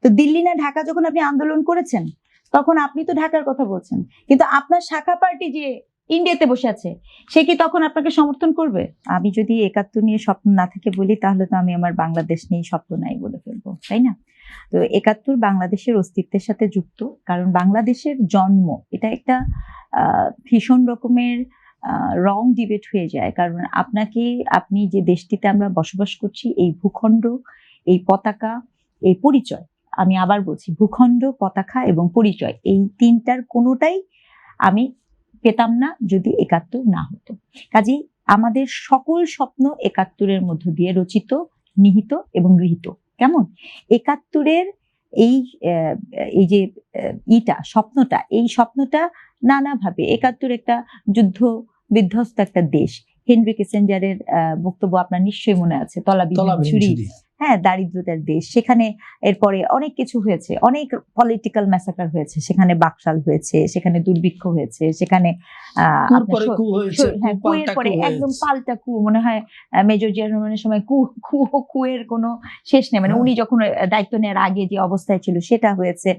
তো দিল্লি না ঢাকা যখন আপনি আন্দোলন করেছেন তখন আপনি তো ঢাকার কথা বলছেন, কিন্তু আপনার শাখা পার্টি যে ইন্ডিয়াতে বসে আছে সে কি তখন আপনাকে সমর্থন করবে? আমি যদি ৭১ নিয়ে স্বপ্ন না থেকে বলি তাহলে তো আমি আমার বাংলাদেশ নিয়ে স্বপ্ন নাই বলে ফেলবো, তাই না? তো ৭১ বাংলাদেশের অস্তিত্বের সাথে যুক্ত, কারণ বাংলাদেশের জন্ম এটা একটা ভীষণ রকমের রং ডিবেট হয়ে যায়। কারণ আপনি যে দেশটিতে আমরা বসবাস করছি, এই ভূখণ্ড, এই পতাকা, এই পরিচয়, আমি আবার বলছি ভূখণ্ড, পতাকা এবং পরিচয়, এই তিনটার কোনোটাই আমি পেতাম না যদি ৭১ না হতো। কাজেই আমাদের সকল স্বপ্ন ৭১-এর মধ্য দিয়ে রচিত, নিহিত এবং গৃহীত। কেমন ৭১-এর এই যে স্বপ্নটা, এই স্বপ্নটা নানাভাবে ৭১ একটা যুদ্ধ বিধ্বস্ত একটা দেশ। হেনরি কিসিঞ্জারের বক্তব্য আপনার নিশ্চয়ই মনে আছে, তলাবিহীন ছুরি, হ্যাঁ, দারিদ্রতার দেশ। সেখানে এরপরে অনেক কিছু হয়েছে, অনেক পলিটিক্যাল ম্যাসাকার হয়েছে, সেখানে বাকশাল হয়েছে, সেখানে দুর্ভিক্ষ হয়েছে, সেখানে কুয়ের পরে একদম পাল্টা কু, মনে হয় মেজর জিয়া রহমানের সময় কুয়ের কোনো শেষ নেই, মানে উনি যখন দায়িত্ব নেওয়ার আগে যে অবস্থায় ছিল সেটা হয়েছে।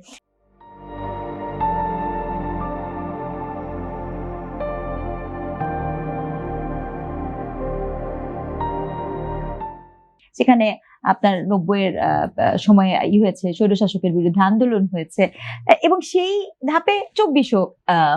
সেখানে আপনার ৯০-এর সময় হয়েছে, স্বৈরশাসকের বিরুদ্ধে আন্দোলন হয়েছে, এবং সেই ধাপে ২৪ও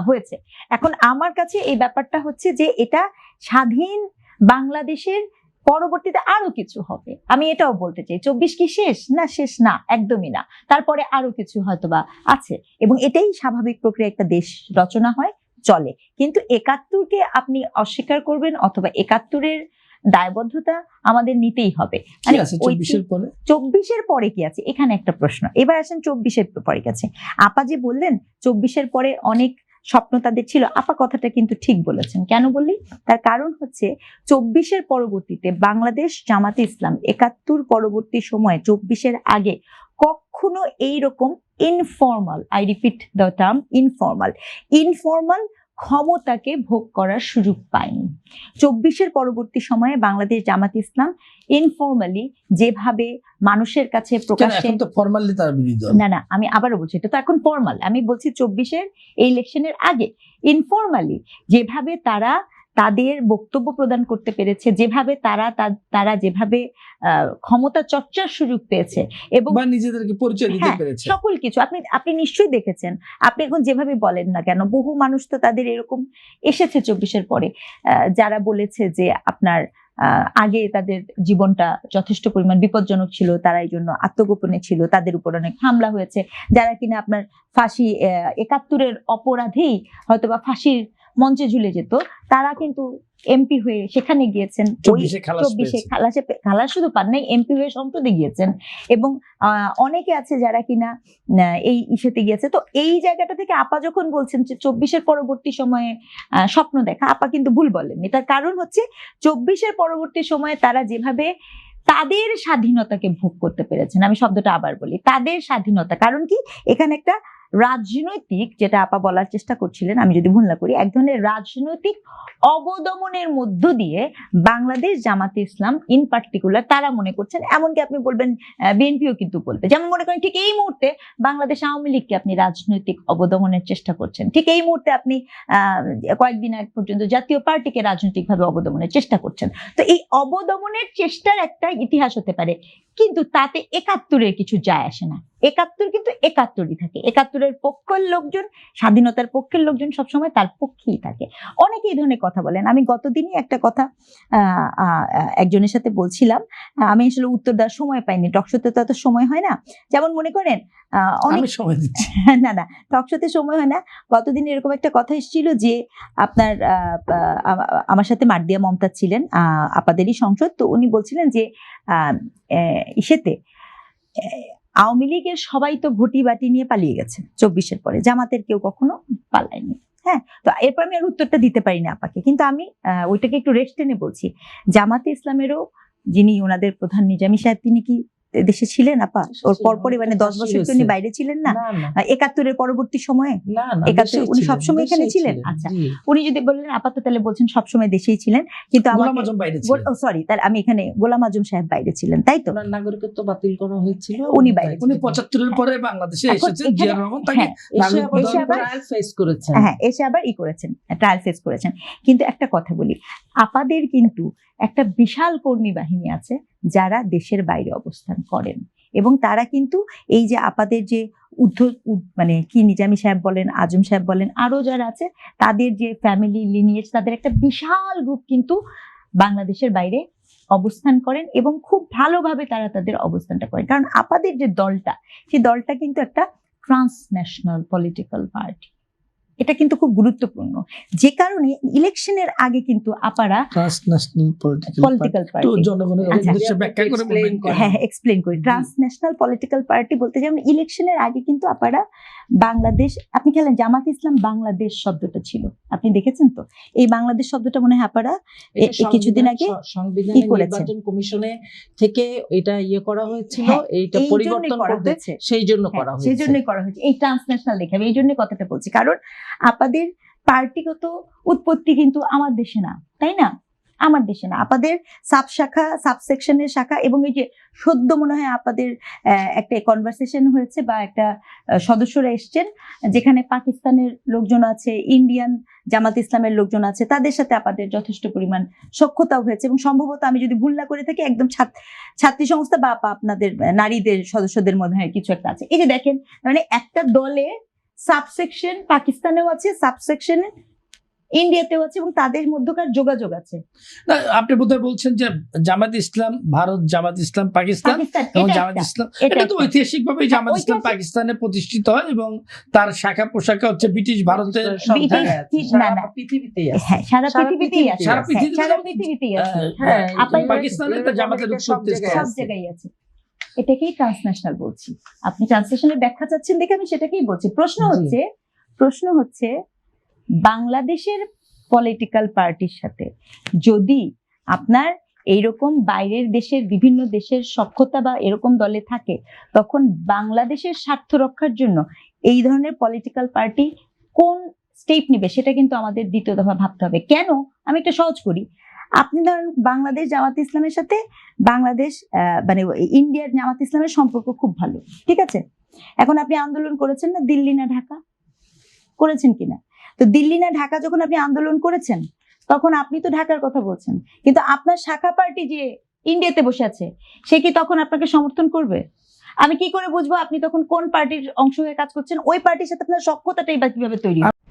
হয়েছে। এখন আমার কাছে এই ব্যাপারটা হচ্ছে যে এটা স্বাধীন বাংলাদেশের পরবর্তীতে আরো কিছু হবে, আমি এটাও বলতে চাই। ২৪ কি শেষ না? শেষ না, একদমই না। তারপরে আরো কিছু হয়তোবা আছে, এবং এটাই স্বাভাবিক প্রক্রিয়া, একটা দেশ রচনা হয়, চলে। কিন্তু ৭১-কে আপনি অস্বীকার করবেন অথবা ৭১-এর দায়বদ্ধতা আমাদের নিতেই হবে। ২৪-এর পরে কি আছে, এখানে একটা প্রশ্ন। এবার আসেন ২৪-এর পরে গেছে। আপা যে বললেন ২৪-এর পরে অনেক স্বপ্ন তাদের ছিল, আপা কথাটা কিন্তু ঠিক বলেছেন। কেন বললি? তার কারণ হচ্ছে ২৪-এর পরবর্তীতে বাংলাদেশ জামাতে ইসলাম ৭১ পরবর্তী সময়ে ২৪-এর আগে কখনো এইরকম informal, I repeat the term informal ক্ষমতাকে ভোগ করার সুযোগ পায়নি। ২৪-এর পরবর্তী সময়ে বাংলাদেশ জামাত ইসলাম ইনফর্মালি যেভাবে মানুষের কাছে প্রকাশ্যে, না আমি আবারও বলছি, এটা তো এখন ফর্মাল, আমি বলছি ২৪-এর এই ইলেকশনের আগে ইনফর্মালি যেভাবে তারা তাদের বক্তব্য প্রদান করতে পেরেছে, যেভাবে তারা যেভাবে ক্ষমতা চর্চার সুযোগ পেয়েছে এবং নিজেদেরকে পরিচয় দিতে পেরেছে, সকল কিছু আপনি নিশ্চয়ই দেখেছেন। আপনি এখন যেভাবে বলেন না কেন, বহু মানুষ তো তাদের এরকম এসেছে ২৪-এর পরে, যারা বলেছে যে আপনার আগে তাদের জীবনটা যথেষ্ট পরিমাণ বিপজ্জনক ছিল, তারা এই জন্য আত্মগোপনে ছিল, তাদের উপর অনেক হামলা হয়েছে, যারা কিনা আপনার ফাঁসি ৭১-এর অপরাধেই হয়তোবা ফাঁসির মঞ্চে ঝুলে যেত, তারা কিন্তু এমপি হয়ে সেখানে গিয়েছেন, ২৪-এ খালাস শুধু পান নাই, এমপি হয়ে সংসদে গিয়েছেন, এবং অনেকে আছে যারা কিনা এই ইস্যুতে গিয়েছে। তো এই জায়গাটা থেকে আপা যখন বলছেন যে ২৪-এর পরবর্তী সময়ে স্বপ্ন দেখা, আপা কিন্তু ভুল বলেননি। তার কারণ হচ্ছে ২৪-এর পরবর্তী সময়ে তারা যেভাবে তাদের স্বাধীনতাকে ভোগ করতে পেরেছেন, আমি শব্দটা আবার বলি, তাদের স্বাধীনতা। কারণ কি, এখানে একটা রাজনৈতিক, যেটা আপা বলার চেষ্টা করছিলেন, আমি যদি ভুল না করি, এক ধরনের রাজনৈতিক অবদমনের মধ্য দিয়ে বাংলাদেশ জামাতে ইসলাম ইন পার্টিকুলার তারা মনে করছেন, এমনকি আপনি বলবেন বিএনপিও কিন্তু বলবে, যেমন মনে করেন ঠিক এই মুহূর্তে বাংলাদেশ আওয়ামী লীগকে আপনি রাজনৈতিক অবদমনের চেষ্টা করছেন, ঠিক এই মুহূর্তে আপনি কয়েকদিন আগ পর্যন্ত জাতীয় পার্টিকে রাজনৈতিকভাবে অবদমনের চেষ্টা করছেন। তো এই অবদমনের চেষ্টার একটা ইতিহাস হতে পারে, কিন্তু তাতে ৭১-এর কিছু যায় আসে না। ৭১ কিন্তু ৭১-ই থাকে। ৭১-এর পক্ষের লোকজন, স্বাধীনতার পক্ষের লোকজন সবসময় তার পক্ষেই থাকে। অনেকে এই ধরনের কথা বলেন। আমি গতদিনই একটা কথা একজনের সাথে বলছিলাম, আমি আসলে উত্তর দেওয়ার সময় পাইনি, টকশোতে তো এত সময় হয় না। যেমন মনে করেন অনেক সময় দিচ্ছি, না টকশোতে সময় হয় না। গতদিন এরকম একটা কথা এসেছিল যে আপনার আমার সাথে মার্দিয়া মমতাজ ছিলেন, আপাদেরই সংসদ, তো উনি বলছিলেন যে ইসেতে আওয়ামী লীগের সবাই তো ঘটি বাটি নিয়ে পালিয়ে গেছে ২৪-এর পরে, জামাতের কেউ কখনো পালায়নি। হ্যাঁ, তো এরপর আমি আর উত্তরটা দিতে পারি না আপাকে, কিন্তু আমি ওইটাকে একটু রেস্ট টেনে বলছি। জামাতে ইসলামেরও যিনি ওনাদের প্রধান নিজামী সাহেব, তিনি কি দেশে ছিলেন আপা? ওর ছিলাম, পরপরই মানে 10 বছর কি উনি হয়েছে। বাইরে ছিলেন না? না না 71 এর পরবর্তী সময়ে? না না 71 উনি দেশেই সবসময় এখানে দেশেই ছিলেন? আচ্ছা। জি। উনি যদি বললেন আপাতত তাহলে বলছেন সবসময় দেশেই ছিলেন, কিন্তু গোলাম আমাকে আজম বাইরে ছিলেন। সরি, তাহলে আমি এখানে গোলাম আজম সাহেব বাইরে ছিলেন, তাই তো? ওনার নাগরিকত্ব বাতিল করা হয়েছিল, উনি বাইরে উনি ছিলেন। 75 এর পরে বাংলাদেশে এখন এসেছেন, এখানে- জিয়া রহমান তাকে হ্যাঁ, এসে নাগরিক আবার এসে আবার- ট্রায়াল ফেস করেছেন। হ্যাঁ, এসে আবার করেছেন, ট্রায়াল ফেস করেছেন। কিন্তু একটা কথা বলি, আপাদের কিন্তু একটা বিশাল কর্মী বাহিনী আছে যারা দেশের বাইরে অবস্থান করেন, এবং তারা কিন্তু এই যে আপাদের যে মানে কি নিজামী সাহেব বলেন, আজম সাহেব বলেন, আরো যারা আছে তাদের যে ফ্যামিলি লিনিয়েজ, তাদের একটা বিশাল গ্রুপ কিন্তু বাংলাদেশের বাইরে অবস্থান করেন এবং খুব ভালোভাবে তারা তাদের অবস্থানটা করেন। কারণ আপাদের যে দলটা, সেই দলটা কিন্তু একটা ট্রান্সন্যাশনাল পলিটিক্যাল পার্টি। এটা কিন্তু খুব গুরুত্বপূর্ণ, যে কারণে ইলেকশনের আগে কিন্তু আপারা ট্রান্সন্যাশনাল পলিটিক্যাল তো পার্টি, জনগণের আচ্ছা। উদ্দেশ্যে ব্যাখ্যা করে বলবেন। হ্যাঁ এক্সপ্লেন করি। ট্রান্সন্যাশনাল পলিটিক্যাল পার্টি বলতে যেমন ইলেকশনের আগে কিন্তু আপারা বাংলাদেশ, আপনি খেলেন জামাত ইসলাম বাংলাদেশ শব্দটা ছিল, আপনি দেখেছেন তো? এই বাংলাদেশ শব্দটা মনে হয় আপারা কিছুদিন আগে সংবিধানে করেছেন। নির্বাচন কমিশনে থেকে এটা করা হয়েছিল, হ্যাঁ, এইটা এই পরিবর্তন জন্যই করা করতে, হয়েছে। সেই জন্য হ্যাঁ, করা হয়েছে। সেই জন্যই করা হয়েছে এই ট্রান্সন্যাশনাল দেখে, আমি এই জন্য কথাটা বলছি। কারণ আপাদের পার্টিগত উৎপত্তি কিন্তু আমার দেশে না, তাই না? আমার দেশে না, আপাদের সাব শাখা, সাবসেকশনের শাখা, এবং এই যে সদ্য মনে হয় আপাদের একটা কনভারসেশন হয়েছে বা একটা সদস্যরা এসছেন যেখানে পাকিস্তানের লোকজন আছে, ইন্ডিয়ান জামাত ইসলামের লোকজন আছে, তাদের সাথে আপাদের যথেষ্ট পরিমাণ সখ্যতাও হয়েছে, এবং সম্ভবত আমি যদি ভুল না করে থাকি একদম ছাত্রী সংস্থা বা আপনাদের নারীদের সদস্যদের মধ্যে কিছু একটা আছে। এই যে দেখেন, মানে একটা দলে সাবসেকশন পাকিস্তানেও আছে, সাবসেকশন ইন্ডিয়াতেও আছে, এবং তাদের মধ্যকার যোগাযোগ আছে। না, আপনি বোধহয় বলছেন যে জামাত ইসলাম ভারত, জামাত ইসলাম পাকিস্তান এবং জামাত ইসলাম, এটা তো ঐতিহাসিক ভাবে জামাত ইসলাম পাকিস্তানে প্রতিষ্ঠিত হয় এবং তার শাখা প্রশাখা হচ্ছে ব্রিটিশ ভারতের সব ব্রিটিশ- জায়গায় আছে, না, সারা না। পৃথিবীতেই আছে। হ্যাঁ, সারা পৃথিবীতেই আছে, সারা হ্যাঁ, পৃথিবীতে সারা তো- পৃথিবীতেই আছে, হ্যাঁ, আপনি পাকিস্তানে তো জামাতের সব উৎপত্তি জায়গায় সব আছে। জায়গায় আছে। এটাকেই ট্রান্সন্যাশনাল বলছি। আপনি ট্রান্সলেশনের ব্যাখ্যা চাচ্ছেন দেখে আমি সেটাকেই বলছি। প্রশ্ন হচ্ছে বাংলাদেশের পলিটিক্যাল পার্টির সাথে যদি আপনার এইরকম বাইরের দেশের বিভিন্ন দেশের সখ্যতা বা এরকম দলে থাকে, তখন বাংলাদেশের স্বার্থ রক্ষার জন্য এই ধরনের পলিটিক্যাল পার্টি কোন স্টেপ নেবে সেটা কিন্তু আমাদের দ্বিতীয় দফা ভাবতে হবে। কেন? আমি একটা সহজ করি। আপনি ধরেন বাংলাদেশ জামাত ইসলামের সাথে বাংলাদেশ মানে ইন্ডিয়ার জামাত ইসলামের সম্পর্ক খুব ভালো, ঠিক আছে? এখন আপনি আন্দোলন করেছেন না, দিল্লি না ঢাকা, করেছেন কিনা? তো দিল্লি না ঢাকা যখন আপনি আন্দোলন করেছেন, তখন আপনি তো ঢাকার কথা বলছেন, কিন্তু আপনার শাখা পার্টি যে ইন্ডিয়াতে বসে আছে, সে কি তখন আপনাকে সমর্থন করবে? আমি কি করে বুঝবো আপনি তখন কোন পার্টির অংশ হয়ে কাজ করছেন? ওই পার্টির সাথে আপনার সখ্যতাটাই বা কিভাবে তৈরি হবে?